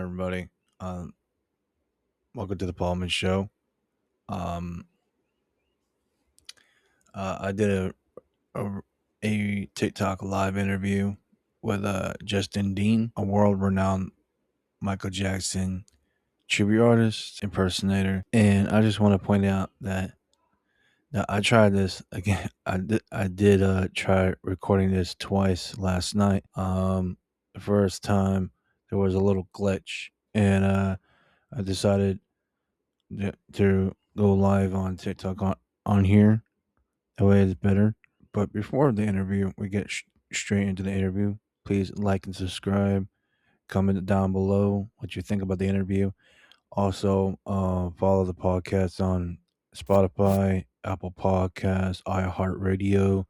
everybody. Um, Welcome to the Paulman Show. Um, I did a, a TikTok live interview with Justin Dean, a world-renowned Michael Jackson tribute artist, impersonator, and I just want to point out that I tried this again. I did try recording this twice last night. The first time there was a little glitch, and I decided to go live on TikTok on here. That way it's better. But before the interview, we get straight into the interview. Please like and subscribe. Comment down below what you think about the interview. Also, follow the podcast on Spotify, Apple Podcasts, iHeartRadio,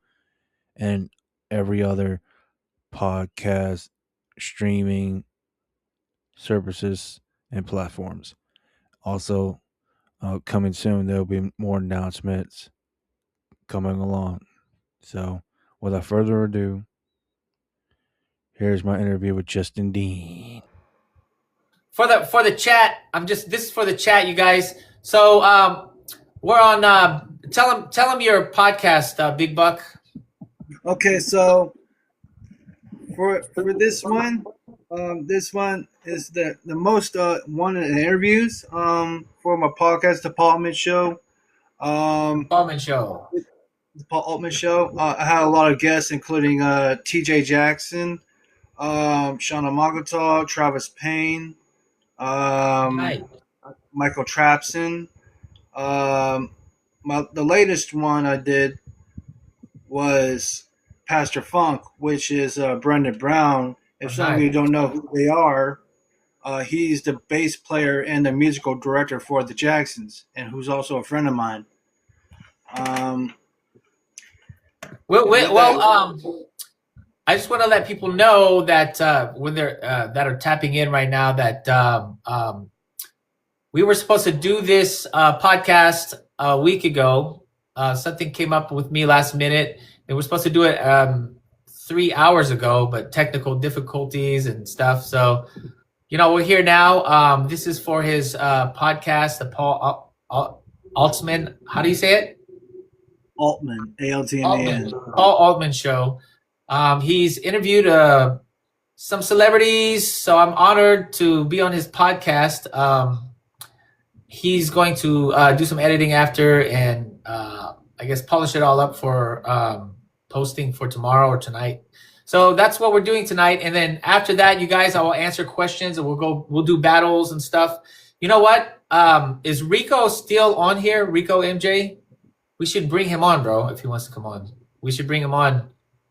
and every other podcast streaming services and platforms. Also, coming soon, there will be more announcements coming along. So, without further ado, here's my interview with Justin Dean. For the chat, this is for the chat, you guys. So we're on. Tell them your podcast, Big Buck. Okay, so for this one is the most wanted interviews for my podcast, The Paul Altman Show. Paulman Show. The Paul Altman Show. I had a lot of guests, including T.J. Jackson, Shauna Magatol, Travis Payne, Right. Michael Trapson. The latest one I did was Pastor Funk, which is Brendan Brown. If some of you don't know who they are, he's the bass player and the musical director for the Jacksons, and who's also a friend of mine. I just want to let people know that when they're that are tapping in right now that we were supposed to do this podcast a week ago. Something came up with me last minute. And we're supposed to do it 3 hours ago, but technical difficulties and stuff. So, we're here now. This is for his podcast, the Paul Altman. How do you say it? Altman, A-L-T-M-A-N. Paul Altman Show. He's interviewed some celebrities, so I'm honored to be on his podcast. He's going to do some editing after and I guess polish it all up for posting for tomorrow or tonight. So that's what we're doing tonight. And then after that, you guys, I will answer questions and we'll do battles and stuff. You know what? Is Rico still on here? Rico MJ? We should bring him on, bro, if he wants to come on. We should bring him on.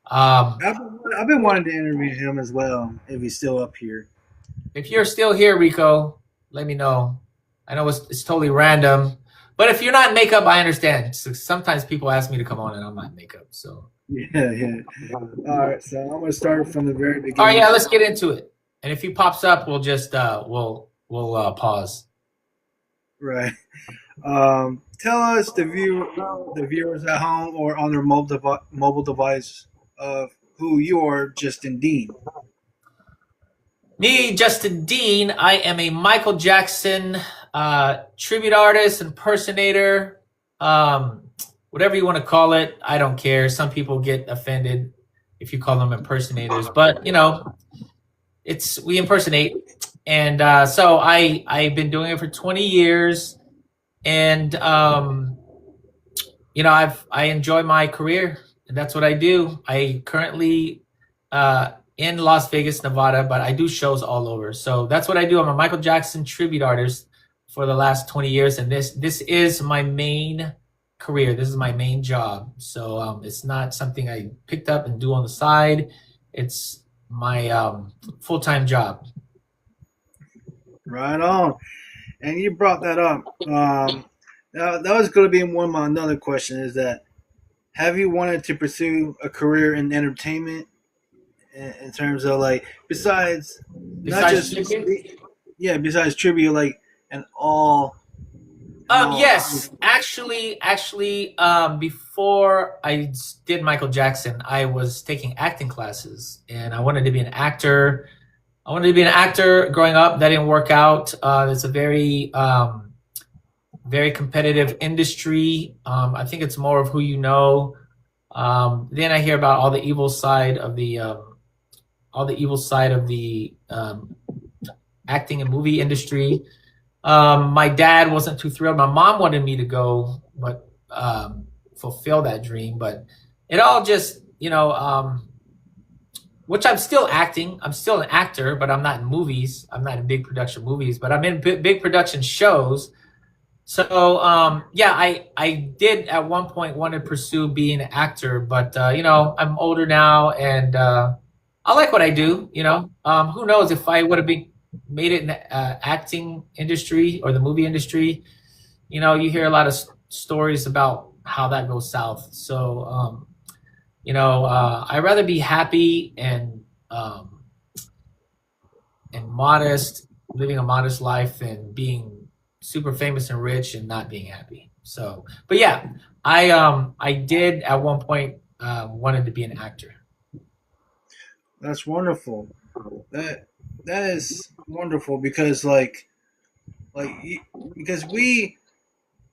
I've been wanting to interview him as well, if he's still up here. If you're still here, Rico, let me know. I know it's totally random. But if you're not in makeup, I understand. Sometimes people ask me to come on and I'm not in makeup. So yeah. All right, so I'm gonna start from the very beginning. All right, yeah, let's get into it. And if he pops up, we'll just we'll pause. Right. Tell us the viewers at home or on their mobile device of who you are, Justin Dean. Me, Justin Dean. I am a Michael Jackson tribute artist, impersonator, whatever you want to call it. I don't care. Some people get offended if you call them impersonators, but we impersonate. And so I've been doing it for 20 years, and I enjoy my career, and that's what I do. I currently in Las Vegas, Nevada, but I do shows all over. So that's what I do. I'm a Michael Jackson tribute artist for the last 20 years, and this is my main career. This is my main job. So it's not something I picked up and do on the side. It's my full-time job. Right on. And you brought that up. That was going to be another question, is that have you wanted to pursue a career in entertainment in terms of besides tribute, like and all? Yes, actually, before I did Michael Jackson, I was taking acting classes, and I wanted to be an actor. I wanted to be an actor growing up. That didn't work out. It's a very competitive industry. I think it's more of who you know. Then I hear about all the evil side of the acting and movie industry. My dad wasn't too thrilled. My mom wanted me to go, but fulfill that dream. But it all just, which I'm still acting. I'm still an actor, but I'm not in movies. I'm not in big production movies, but I'm in big production shows. So yeah, I did at one point want to pursue being an actor, but I'm older now, and I like what I do. Who knows if I would have been made it in the acting industry or the movie industry. You hear a lot of stories about how that goes south. So I'd rather be happy and modest, living a modest life than being super famous and rich and not being happy. So, but yeah, I did at one point wanted to be an actor. That's wonderful. That that is wonderful because because we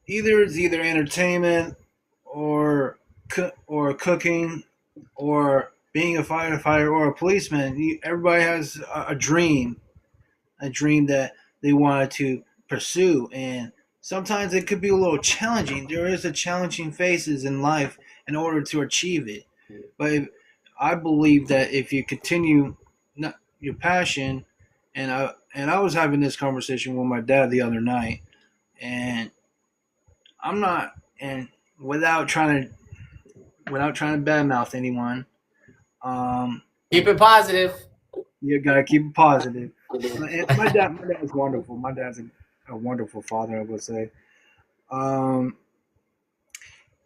either entertainment or or cooking or being a firefighter or a policeman. Everybody has a dream that they wanted to pursue, and sometimes it could be a little challenging. There is a challenging phases in life in order to achieve it. But I believe that if you continue your passion, and I was having this conversation with my dad the other night, and I'm not and without trying to badmouth anyone, um, Keep it positive. you gotta keep it positive. And my dad is wonderful. My dad's a wonderful father, I would say. Um,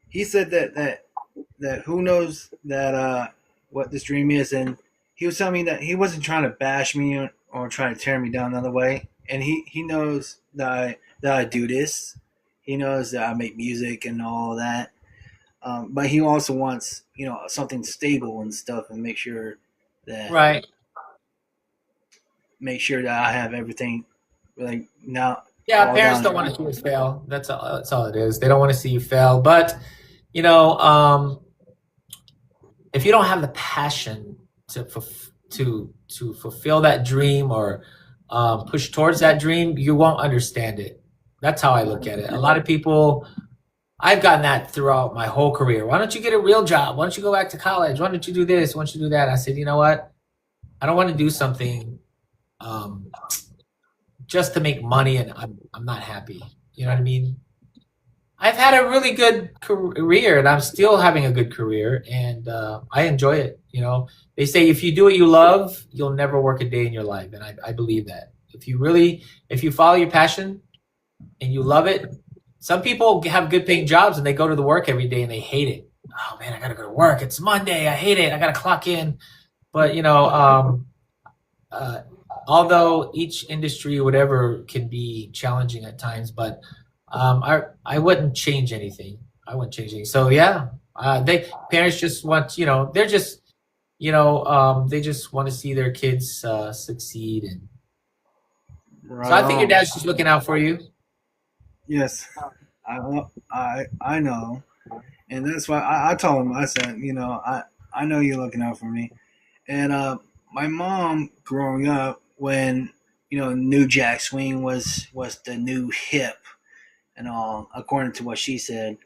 he said that who knows that what this dream is, and he was telling me that he wasn't trying to bash me or trying to tear me down another way, and he knows that I do this. He knows that I make music and all that, but he also wants something stable and stuff, and that Right. make sure that I have everything like now Yeah, all parents down. don't want to see us fail. That's all it is. They don't want to see you fail. But you know, um, if you don't have the passion to fulfill that dream or push towards that dream, you won't understand it. That's how I look at it. A lot of people, I've gotten that throughout my whole career. Why don't you get a real job? Why don't you go back to college? Why don't you do this? Why don't you do that? I said, you know what? I don't want to do something um, just to make money, and I'm not happy. You know what I mean? I've had a really good career, and I'm still having a good career, and I enjoy it. They say if you do what you love, you'll never work a day in your life, and I believe that. If you follow your passion and you love it, some people have good paying jobs and they go to the work every day and they hate it. Oh man, I gotta go to work. It's Monday. I hate it. I gotta clock in. But uh, although each industry, whatever, can be challenging at times, but I wouldn't change anything. I wouldn't change anything. So yeah, they parents just want they're just they just want to see their kids succeed, and so Right I think your on. dad's just looking out for you. Yes, I know, and that's why I told him. I said, I know you're looking out for me. And my mom, growing up, when New Jack Swing was the new hip and all, according to what she said,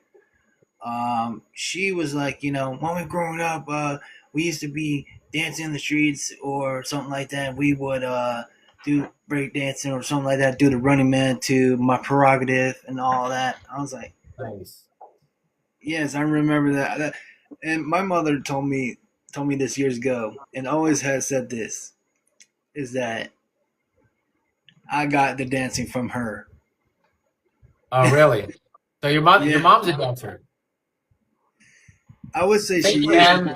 she was like, when we were growing up, we used to be dancing in the streets or something like that. We would do break dancing or something like that, do the Running Man to My Prerogative and all that. I was like, Nice. yes, I remember that. And my mother told me this years ago, and always has said this, is that I got the dancing from her. Oh, really? So your Yeah, mom's a dancer. I would say she Thank you, is. Em.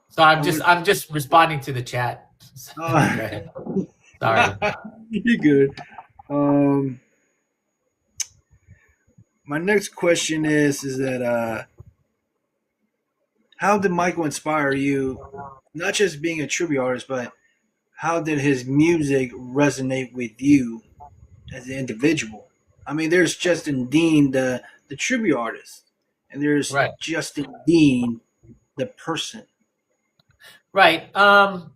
So I would. I'm just responding to the chat. Go Uh, ahead. Sorry. you're good. Um, my next question is that how did Michael inspire you? Not just being a tribute artist, but how did his music resonate with you as an individual? I mean, there's Justin Dean, the tribute artist, and there's Right. Justin Dean, the person. Right. How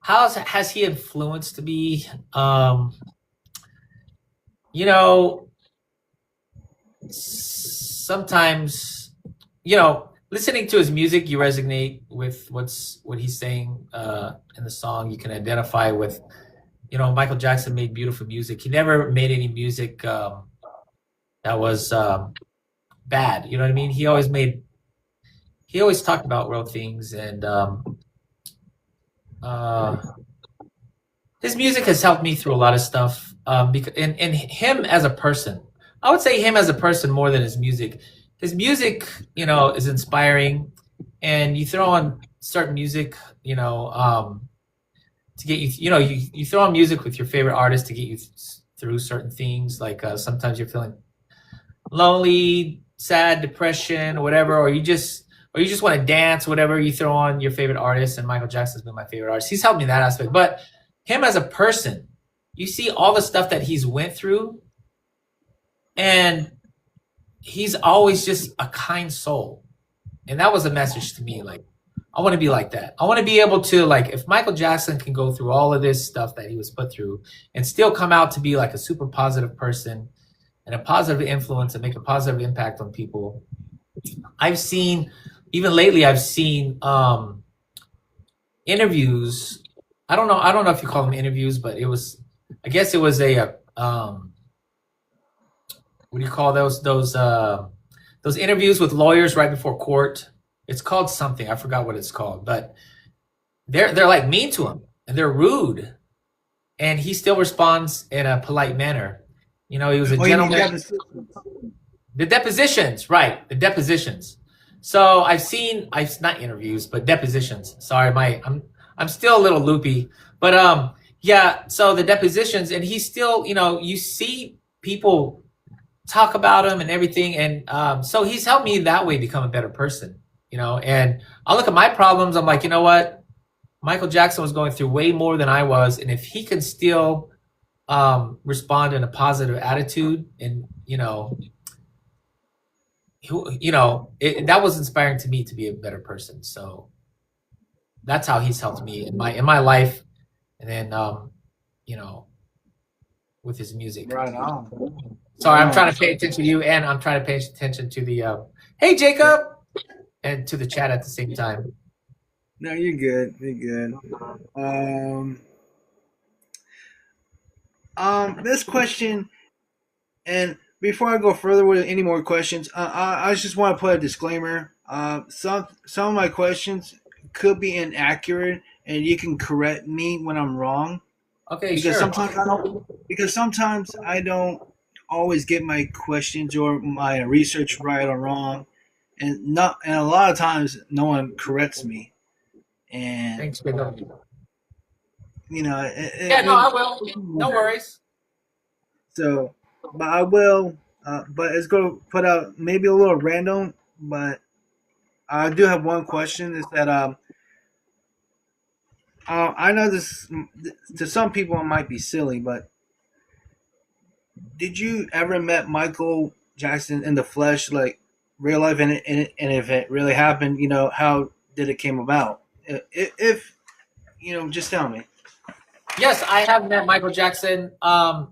has he influenced me? You know, sometimes, listening to his music, you resonate with what he's saying in the song. You can identify with, Michael Jackson made beautiful music. He never made any music that was bad. You know what I mean? He always talked about real things, and his music has helped me through a lot of stuff. Because and him as a person, I would say him as a person more than his music. His music, is inspiring, and you throw on certain music, to get you, you throw on music with your favorite artist to get you through certain things. Like sometimes you're feeling lonely, sad, depression, whatever, or you just want to dance, whatever. You throw on your favorite artist, and Michael Jackson's been my favorite artist. He's helped me in that aspect. But him as a person, you see all the stuff that he's went through, and he's always just a kind soul. And that was a message to me. Like, I want to be like that. I want to be able to, like, if Michael Jackson can go through all of this stuff that he was put through and still come out to be like a super positive person and a positive influence and make a positive impact on people. I've seen, even lately, interviews. I don't know if you call them interviews, but I guess it was a what do you call those interviews with lawyers right before court? It's called something. I forgot what it's called, but they're like mean to him and they're rude, and he still responds in a polite manner. He was a gentleman. The depositions, right? The depositions. So I've not interviews, but depositions. Sorry, I'm still a little loopy, but yeah. So the depositions, and he's still, you see people talk about him and everything, and so he's helped me that way become a better person, And I look at my problems, I'm like, you know what? Michael Jackson was going through way more than I was, and if he can still respond in a positive attitude, and that was inspiring to me to be a better person. So that's how he's helped me in my life, and then with his music. Right on. Sorry, I'm trying to pay attention to you, and I'm trying to pay attention to the hey Jacob, and to the chat at the same time. No, you're good. You're good. This question, and before I go further with any more questions, I just want to put a disclaimer. Some of my questions could be inaccurate, and you can correct me when I'm wrong. Okay, because sure. Sometimes I don't always get my questions or my research right or wrong, and a lot of times no one corrects me. And thanks, Jacob. I will. No worries. So, but I will. But it's going to put out maybe a little random, but I do have one question. Is that I know this to some people it might be silly, but did you ever met Michael Jackson in the flesh, like real life, and if it really happened, how did it came about? If just tell me. Yes, I have met Michael Jackson a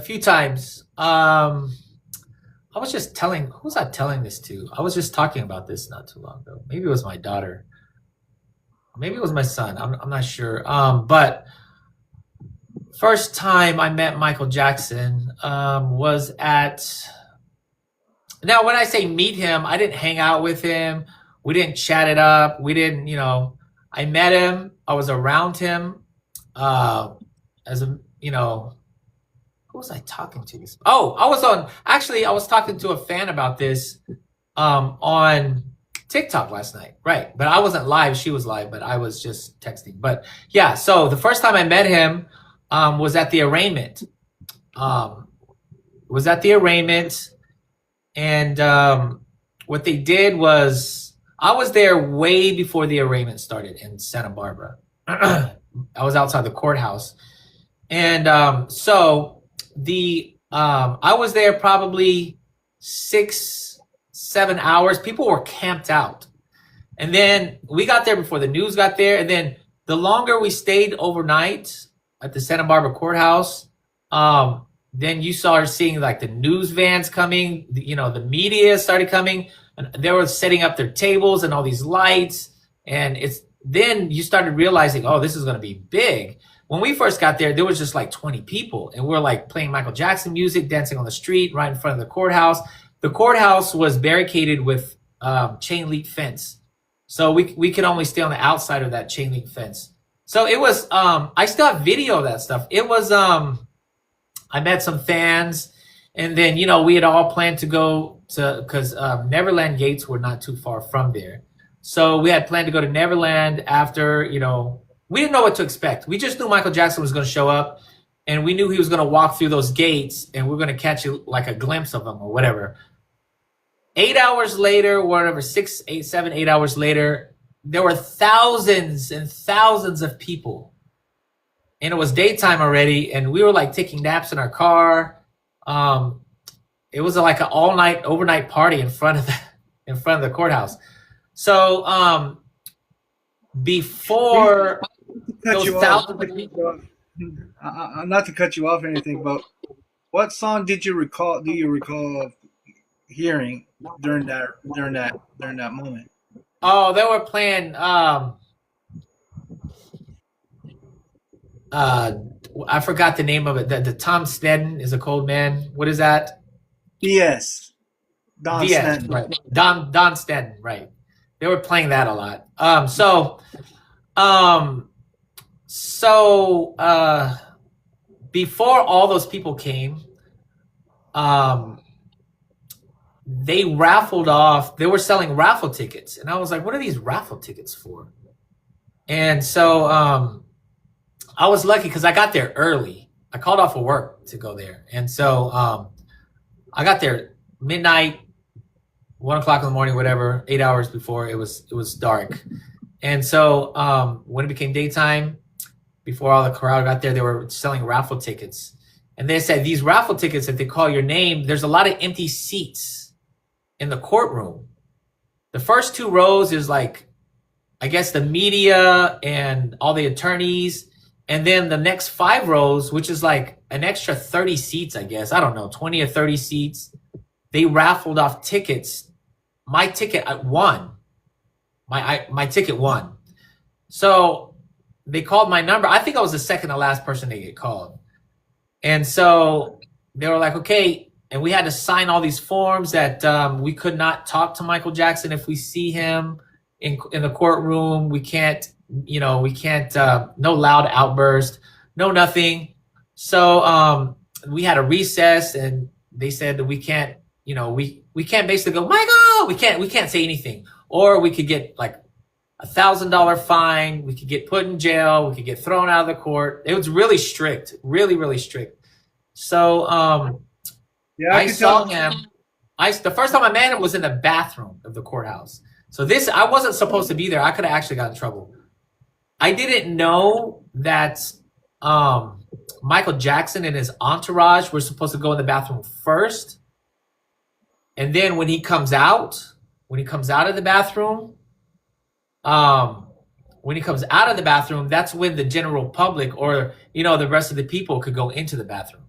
few times. I was just telling, who was I telling this to? I was just talking about this not too long ago. Maybe it was my daughter. Maybe it was my son. I'm not sure. But first time I met Michael Jackson was at. Now, when I say meet him, I didn't hang out with him. We didn't chat it up. We didn't, I met him. I was around him as a, who was I talking to? Oh, I was talking to a fan about this on TikTok last night. Right. But I wasn't live. She was live, but I was just texting. But yeah, so the first time I met him was at the arraignment. And what they did was, I was there way before the arraignment started in Santa Barbara. I was outside the courthouse, and so the I was there probably 6-7 hours. People were camped out, and then we got there before the news got there, and then the longer we stayed overnight at the Santa Barbara courthouse, then you started seeing like the news vans coming. The media started coming, and they were setting up their tables and all these lights, and it's then you started realizing, oh, this is going to be big. When we first got there was just like 20 people, and we're like playing Michael Jackson music, dancing on the street right in front of the courthouse. The courthouse was barricaded with chain link fence, so we could only stay on the outside of that chain link fence. So it was I still have video of that stuff. It was I met some fans, and then we had all planned to go to, because Neverland gates were not too far from there. So we had planned to go to Neverland after. We didn't know what to expect. We just knew Michael Jackson was going to show up, and we knew he was going to walk through those gates, and we're going to catch like a glimpse of him or whatever. 8 hours later, whatever, 6, 8, 7, 8 hours later, there were thousands and thousands of people, and it was daytime already, and we were like taking naps in our car. It was like an all-night, overnight party in front of the courthouse. So before those thousands of people, not to cut you off or anything, but what song did you recall? Do you recall hearing during that moment? oh, they were playing. I forgot the name of it. The Tom Sneddon is a Cold Man. What is that? Yes, Don DS, Stanton. right? Don Sneddon, right? They were playing that a lot. So before all those people came, they raffled off. They were selling raffle tickets, and I was like, "What are these raffle tickets for?" And so I was lucky because I got there early. I called off of work to go there, and so I got there midnight, 1 o'clock in the morning, whatever. 8 hours before it was dark, and so when it became daytime, before all the crowd got there, they were selling raffle tickets, and they said these raffle tickets, if they call your name, there's a lot of empty seats in the courtroom. The first 2 rows is like, I guess, the media and all the attorneys. And then the next 5 rows, which is like an extra 30 seats, I guess, I don't know, 20 or 30 seats, they raffled off tickets. My ticket won. My ticket won. So they called my number. I think I was the second to last person to get called. And so they were like, okay. And we had to sign all these forms that we could not talk to Michael Jackson if we see him in the courtroom. We can't, no loud outburst, no nothing. So we had a recess, and they said that we can't, we can't basically go, Michael, we can't say anything. Or we could get like $1,000 fine. We could get put in jail. We could get thrown out of the court. It was really strict, really, really strict. So Yeah, I saw him. The first time I met him was in the bathroom of the courthouse. So I wasn't supposed to be there. I could have actually got in trouble. I didn't know that Michael Jackson and his entourage were supposed to go in the bathroom first. And then when he comes out of the bathroom, that's when the general public or, the rest of the people could go into the bathroom.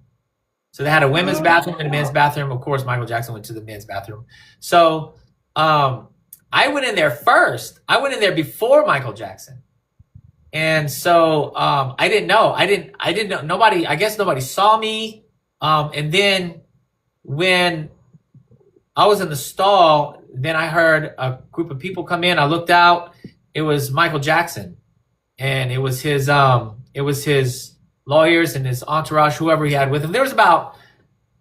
So they had a women's bathroom and a men's bathroom. Of course, Michael Jackson went to the men's bathroom. So I went in there first. I went in there before Michael Jackson. And so I didn't know. I didn't know. Nobody, I guess nobody saw me. And then when I was in the stall, then I heard a group of people come in. I looked out. It was Michael Jackson. And it was his lawyers and his entourage, whoever he had with him. There was about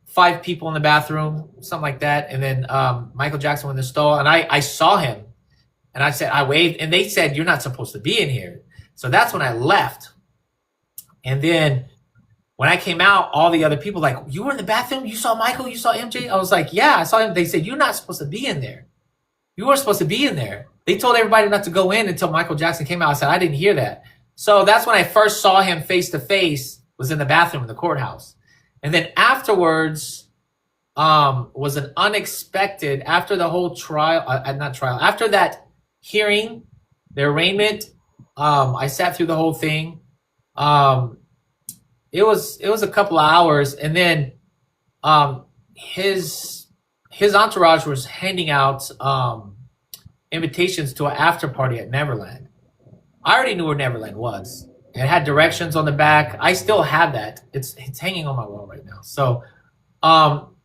5 people in the bathroom, something like that. And then Michael Jackson went in the stall, and I saw him, and I waved, and they said, "You're not supposed to be in here." So that's when I left. And then when I came out, all the other people like, "You were in the bathroom? You saw Michael? You saw MJ?" I was like, "Yeah, I saw him." They said, "You're not supposed to be in there. You weren't supposed to be in there." They told everybody not to go in until Michael Jackson came out. I said, "I didn't hear that." So that's when I first saw him face to face, was in the bathroom in the courthouse. And then afterwards, was an unexpected, after the whole trial, not trial, after that hearing, the arraignment, I sat through the whole thing. Um, it was a couple of hours, and then um, his entourage was handing out invitations to an after party at Neverland. I already knew where Neverland was. It had directions on the back. I still have that. It's hanging on my wall right now. So um,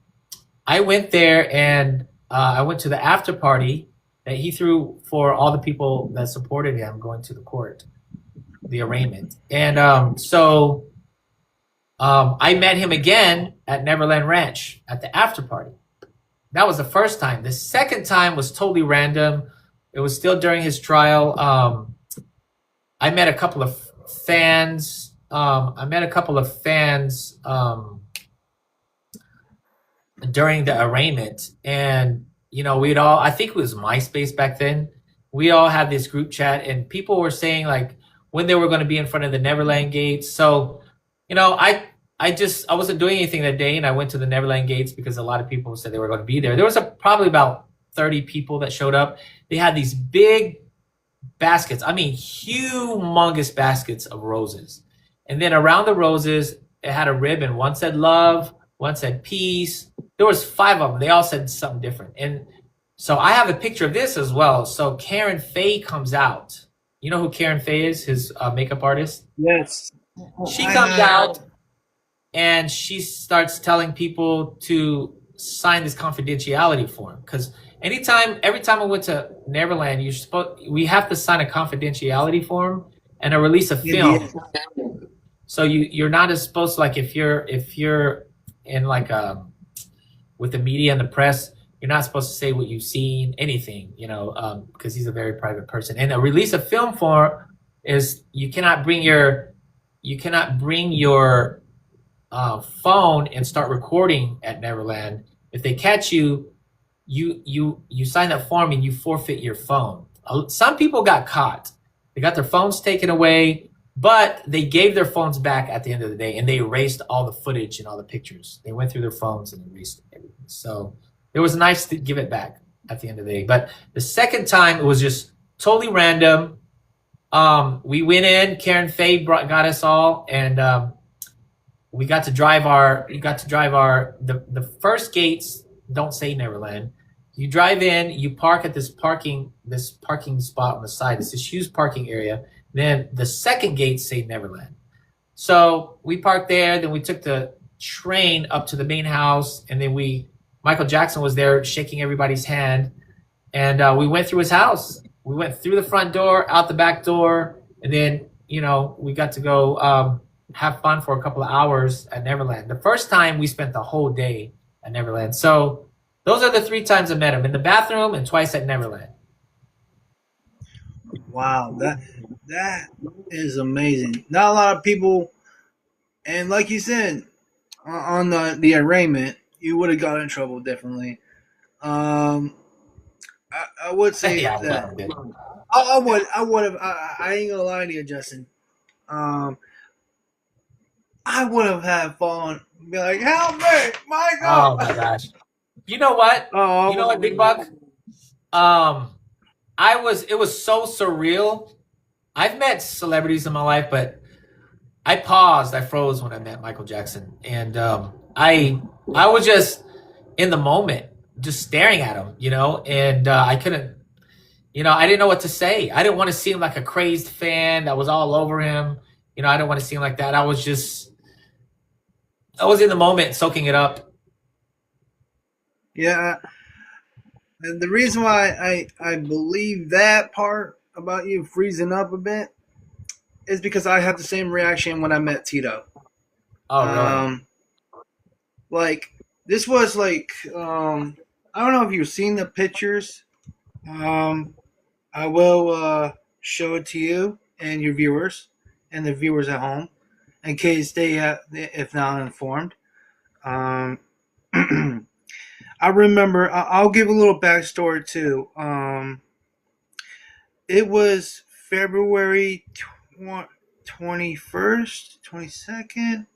I went there, and I went to the after party that he threw for all the people that supported him going to the court, the arraignment. And I met him again at Neverland Ranch at the after party. That was the first time. The second time was totally random. It was still during his trial. I met a couple of fans. During the arraignment, and we'd all, I think it was MySpace back then, we all had this group chat, and people were saying like when they were going to be in front of the Neverland gates. So I wasn't doing anything that day, and I went to the Neverland gates because a lot of people said they were going to be there. There was probably about 30 people that showed up. They had these big baskets, I mean humongous baskets of roses, and then around the roses it had a ribbon. One said love, one said peace. There was 5 of them. They all said something different. And so I have a picture of this as well. So Karen Faye comes out. You know who Karen Faye is? His makeup artist. Yes. She comes out and she starts telling people to sign this confidentiality form, because every time I went to Neverland, we have to sign a confidentiality form and a release of film. So you're not as supposed to, like, if you're in like with the media and the press, you're not supposed to say what you've seen, anything, because he's a very private person. And a release of film form is you cannot bring your phone and start recording at Neverland. If they catch you, you sign that form and you forfeit your phone. Some people got caught. They got their phones taken away, but they gave their phones back at the end of the day, and they erased all the footage and all the pictures. They went through their phones and erased everything. So it was nice to give it back at the end of the day. But the second time, it was just totally random. We went in. Karen Faye got us all, and we got to drive the first gates don't say Neverland. You drive in, you park at this parking spot on the side. It's this huge parking area. Then the second gates say Neverland. So we parked there. Then we took the train up to the main house, and then Michael Jackson was there shaking everybody's hand, and we went through his house. We went through the front door, out the back door, and then we got to go have fun for a couple of hours at Neverland. The first time we spent the whole day at Neverland. So those are the 3 times I met him, in the bathroom and twice at Neverland. Wow, that is amazing. Not a lot of people, and like you said, on the arraignment, you would have got in trouble definitely. I would say Yeah, that I I would have. I ain't gonna lie to you, Justin. I would have had fallen, be like, "Help me, Michael!" Oh my gosh! You know what? Oh, You know what, Big Buck? It was so surreal. I've met celebrities in my life, but I froze when I met Michael Jackson, and I was just in the moment, just staring at him, and I couldn't, I didn't know what to say. I didn't want to seem like a crazed fan that was all over him. I didn't want to seem like that. I was in the moment, soaking it up. Yeah, and the reason why I believe that part about you freezing up a bit is because I had the same reaction when I met Tito. Oh, really? Like, this was like, I don't know if you've seen the pictures. I will show it to you and your viewers and the viewers at home, in case if not informed. I remember. I'll give a little backstory too. It was February 21st, 22nd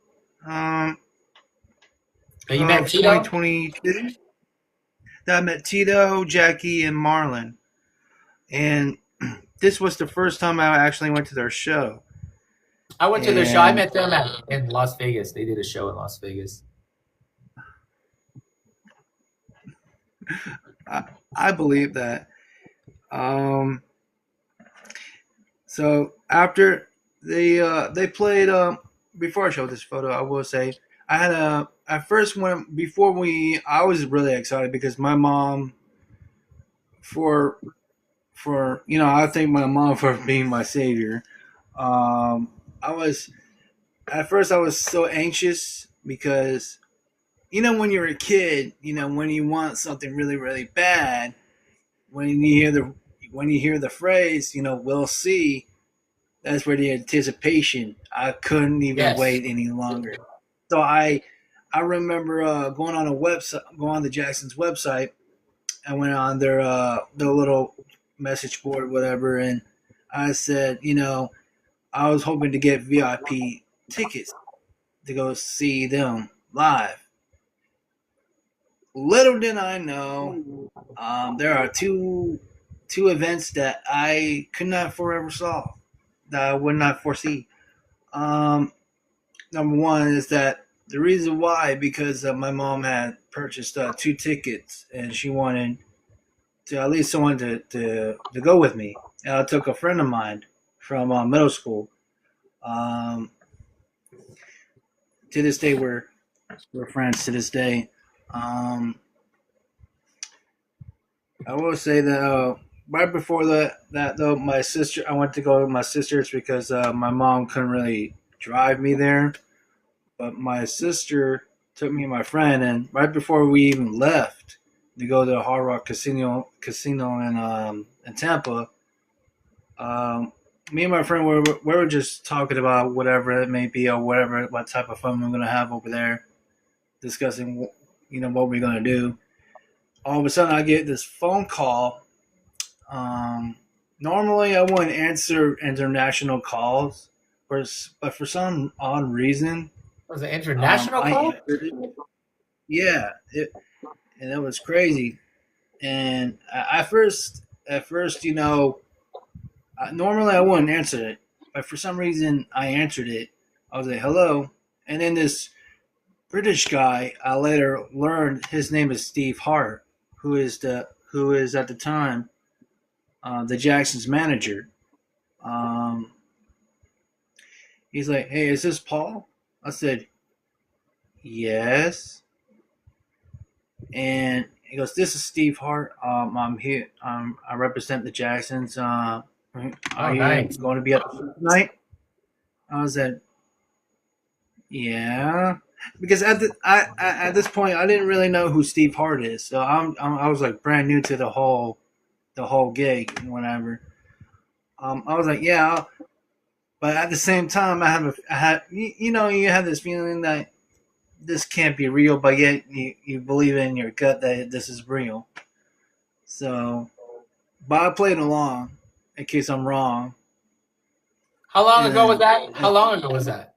You met of Tito? 2022. That I met Tito, Jackie, and Marlon. And this was the first time I actually went to their show. I went to their show. I met them in Las Vegas. They did a show in Las Vegas. I believe that. So after they played, before I show this photo, I will say I had at first I was really excited because my mom, for I thank my mom for being my savior. I was At first I was so anxious because when you're a kid, when you want something really really bad, when you hear the phrase, we'll see, that's where the anticipation. I couldn't even Yes. wait any longer. So I remember going on the Jackson's website. I went on their little message board, whatever, and I said, I was hoping to get VIP tickets to go see them live. Little did I know, there are two events that I could not forever solve, that I would not foresee. Um, Number one is that the reason why, because my mom had purchased two tickets and she wanted to at least someone to go with me. And I took a friend of mine from middle school. Um, to this day, we're friends to this day. I will say that right before that though, my sister, I went to go with my sisters because my mom couldn't really drive me there. But my sister took me and my friend, and right before we even left to go to the Hard Rock Casino in Tampa, me and my friend we were just talking about whatever it may be or what type of fun we're gonna have over there, discussing what we're gonna do. All of a sudden, I get this phone call. Normally, I wouldn't answer international calls, but for some odd reason, Was it international call? Yeah, and it was crazy. And at first, normally I wouldn't answer it, but for some reason I answered it. I was like, "Hello," and then this British guy, I later learned his name is Steve Hart, who is at the time the Jacksons manager. Um, he's like, "Hey, is this Paul?" I said, "Yes." And he goes, "This is Steve Hart. I'm here. I represent the Jacksons. Are you Nice. going to be at the show tonight?" I was like, "Yeah," because at this point I didn't really know who Steve Hart is, so I was like brand new to the whole gig and whatever. I was like, "Yeah," but at the same time I had you have this feeling that this can't be real, but yet you believe in your gut that this is real. So, but I played along in case I'm wrong. How long ago was And that? How long ago was that?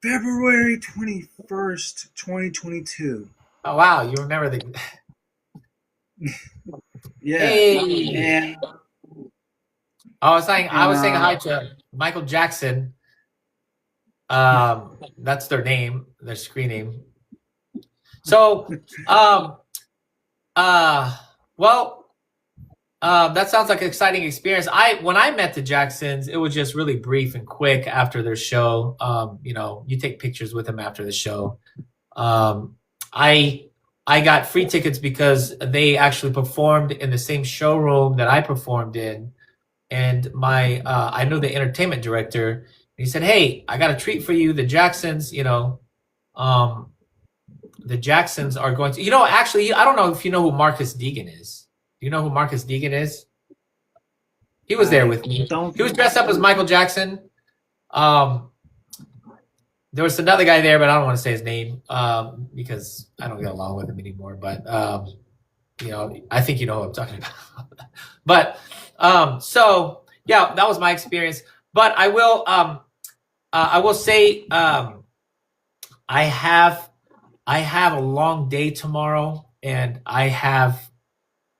February 21st, 2022. Oh wow, you remember the Yeah. Hey. And I was saying hi to Michael Jackson. That's their name, their screen name. So, well, that sounds like an exciting experience. When I met the Jacksons, it was just really brief and quick after their show. You take pictures with them after the show. I got free tickets because they actually performed in the same showroom that I performed in, and I knew the entertainment director. He said, "Hey, I got a treat for you. The Jacksons, the Jacksons are going to, actually, I don't know if you know who Marcus Deegan is. Do you know who Marcus Deegan is? He was there with me. He was dressed up as Michael Jackson. There was another guy there, but I don't want to say his name because I don't get along with him anymore. But I think you know what I'm talking about. But so yeah, that was my experience. But I will say I have a long day tomorrow, and I have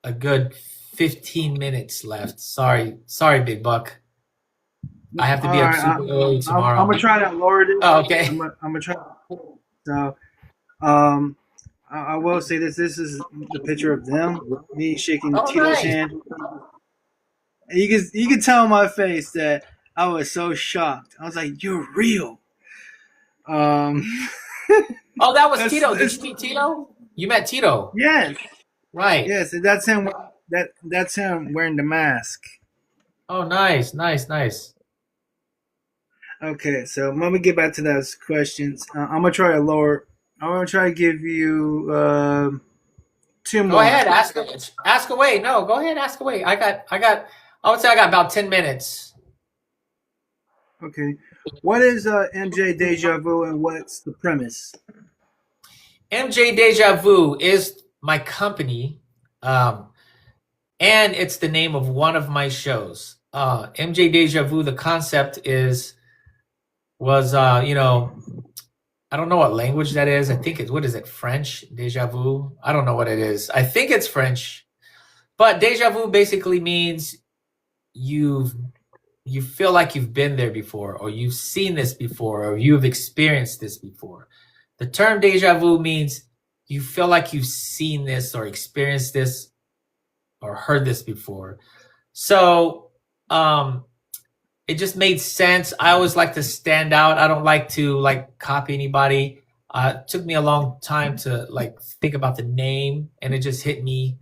a good 15 minutes left. Sorry, Big Buck. I have to All be up right, super early tomorrow. I'm gonna try to lower this. Oh, okay. I'm gonna try. So, um, I will say this. This is the picture of them. Me shaking Oh, Tito's nice. hand. And you can tell on my face that I was so shocked. I was like, "You're real." Um, Oh, that was that's, Tito. Did that's you meet Tito? You met Tito, yes, right? yes. That's him. That's him wearing the mask. Oh, nice, nice, nice. Okay, so let me get back to those questions. I'm gonna try to lower. I'm gonna try to give you two Go more. ahead, ask away. No, go ahead, ask away. I would say I got about 10 minutes. Okay, what is MJ Deja Vu and what's the premise? MJ Deja Vu is my company, um, and it's the name of one of my shows. MJ Deja Vu. The concept was I don't know what language that is. I think it's what is it, French? Deja vu. I don't know what it is. I think it's French, but deja vu basically means you've you feel like you've been there before, or you've seen this before, or you've experienced this before. The term deja vu means you feel like you've seen this or experienced this or heard this before. So it just made sense. I always like to stand out. I don't like to like copy anybody. It took me a long time to like think about the name, and it just hit me.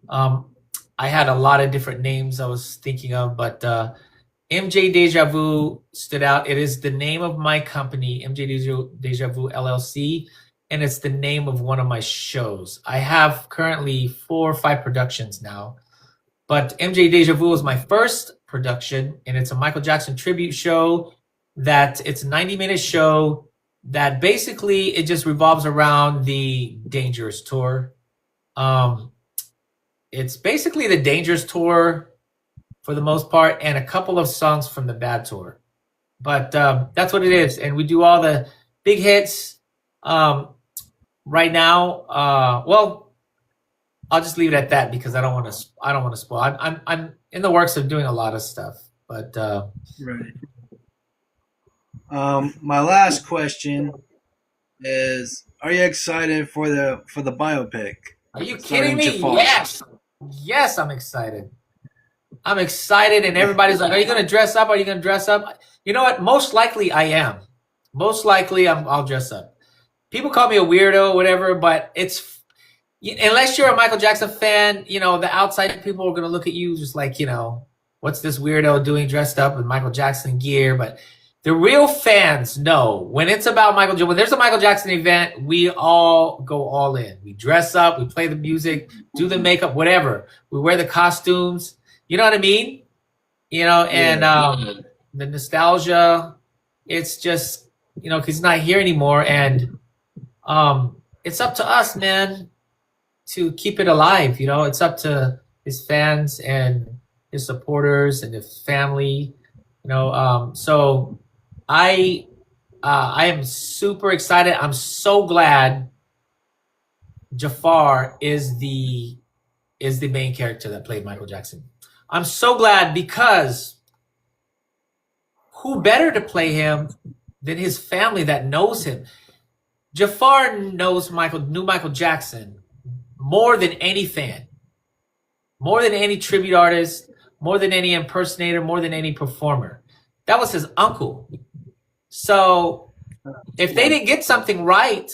I had a lot of different names I was thinking of, but MJ Deja Vu stood out. It is the name of my company, MJ Deja Vu LLC, and it's the name of one of my shows. I have currently 4 or 5 productions now, but MJ Deja Vu is my first production, and it's a Michael Jackson tribute show. It's a 90-minute show that basically it just revolves around the Dangerous tour. It's basically the Dangerous tour for the most part, and a couple of songs from the Bad tour. But that's what it is, and we do all the big hits. Right now, well, I'll just leave it at that because I don't want to spoil. I'm in the works of doing a lot of stuff, but Right. My last question is: are you excited for the biopic? are you Starring kidding me? Jafar. Yes, I'm excited. I'm excited, and everybody's like, "Are you going to dress up? Are you going to dress up?" You know what? Most likely, I am. Most likely, I'll dress up. People call me a weirdo, whatever, but unless you're a Michael Jackson fan, the outside people are going to look at you just like, what's this weirdo doing dressed up in Michael Jackson gear? But the real fans know when it's about Michael Jackson. When there's a Michael Jackson event, we all go all in. We dress up, we play the music, do the makeup, whatever. We wear the costumes. You know what I mean? And the nostalgia. It's just because he's not here anymore, and it's up to us, man, to keep it alive. It's up to his fans and his supporters and his family. So I am super excited. I'm so glad Jafar is the main character that played Michael Jackson. I'm so glad because who better to play him than his family that knows him? Jafar knew Michael Jackson more than any fan, more than any tribute artist, more than any impersonator, more than any performer. That was his uncle. So if they didn't get something right,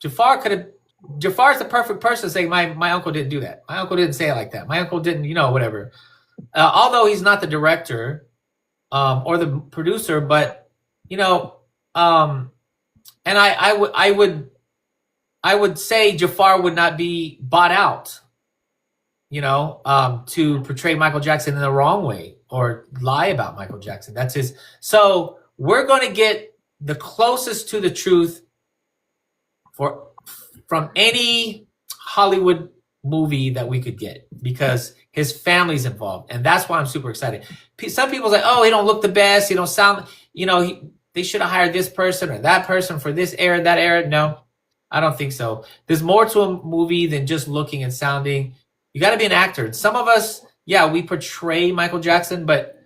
Jafar's the perfect person to say, my uncle didn't do that. My uncle didn't say it like that. My uncle didn't, whatever. Although he's not the director or the producer, but, and I would say Jafar would not be bought out, to portray Michael Jackson in the wrong way or lie about Michael Jackson. That's his. So we're going to get the closest to the truth from any Hollywood movie that we could get because his family's involved, and that's why I'm super excited. Some people say, "Oh, he don't look the best. He don't sound. They should have hired this person or that person for this era, that era." No, I don't think so. There's more to a movie than just looking and sounding. You got to be an actor. Some of us, yeah, we portray Michael Jackson, but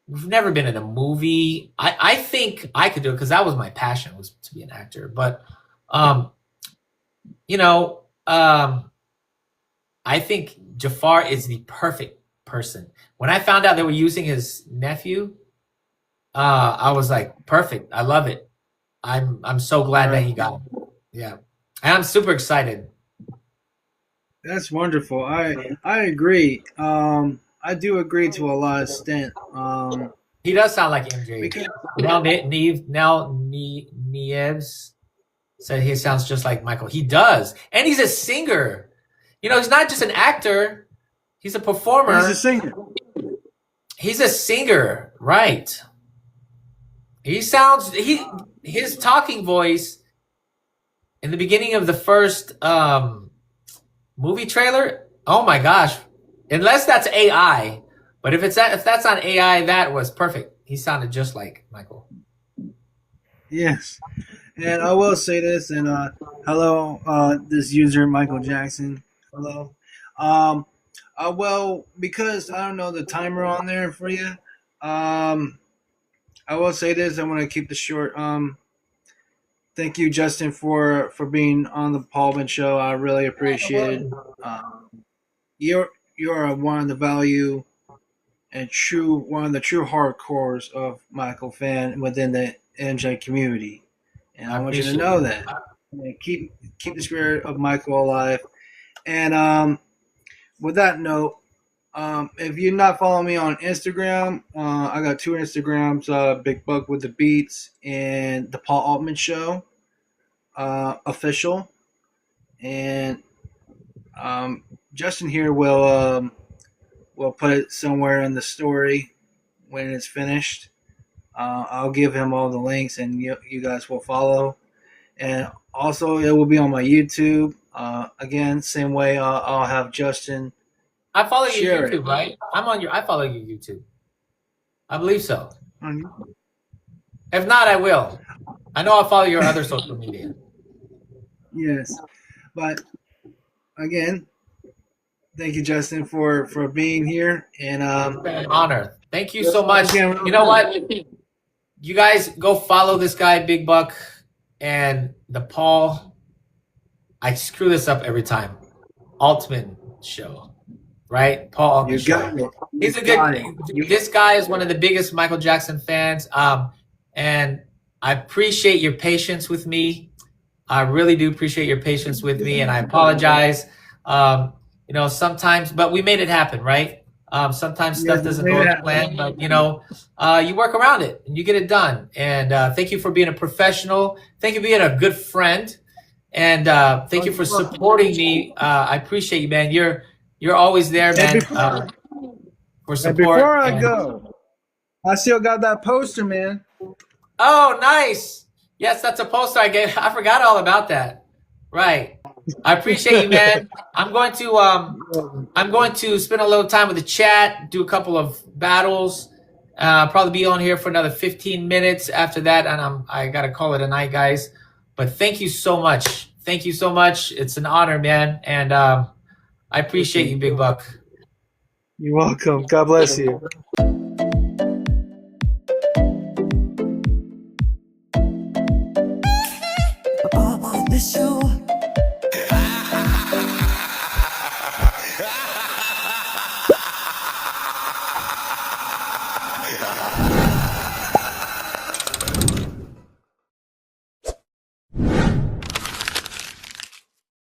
we've never been in a movie. I think I could do it because that was my passion, was to be an actor. But, I think Jafar is the perfect person. When I found out they were using his nephew, I was like, perfect. I love it. I'm so glad that he got it. Yeah. And I'm super excited. That's wonderful. I agree. I do agree to a lot of extent. He does sound like MJ. Because, Nell Nieves said he sounds just like Michael. He does. And he's a singer. He's not just an actor. He's a performer. he's a singer. He's a singer, right? His talking voice in the beginning of the first movie trailer. Oh my gosh! Unless that's AI, but if that's on AI, that was perfect. He sounded just like Michael. Yes, and I will say this. And hello, this user Michael Jackson. Hello. Well, because I don't know the timer on there for you. I will say this. I want to keep this short. Thank you, Justin, for being on the Paulman show. I really appreciate it. You're one of the value and one of the true hardcores of Michael fan within the NJ community, and I want you to know that. Keep the spirit of Michael alive. And with that note, if you're not following me on Instagram, I got two Instagrams, Big Buck with the Beats and the Paul Altman Show official. And Justin here will put it somewhere in the story when it's finished. I'll give him all the links, and you guys will follow. And also, it will be on my YouTube. Again, same way I'll have Justin. I follow your YouTube, right? I follow your YouTube. I believe so. If not, I will. I know I'll follow your other social media. Yes. But again, thank you, Justin, for being here. And it's been an honor. Thank you so much. You know what? You guys go follow this guy, Big Buck, and the Paul. I screw this up every time. Altman Show. Right? Paul Altman Show. He's a good. This guy is one of the biggest Michael Jackson fans. And I appreciate your patience with me. I really do appreciate your patience with me, and I apologize. Sometimes, but we made it happen, right? Sometimes stuff doesn't go as planned, but you work around it and you get it done. And thank you for being a professional. Thank you for being a good friend, and thank you for supporting me. I appreciate you, man. You're always there, man. For support. Before I go, I still got that poster, man. Oh, nice. Yes, that's a poster I gave. I forgot all about that. Right. I appreciate you, man. I'm going to spend a little time with the chat, do a couple of battles. Probably be on here for another 15 minutes after that, and I gotta call it a night, guys. But thank you so much. Thank you so much. It's an honor, man, and I appreciate you, Big Buck. You're welcome. God bless you.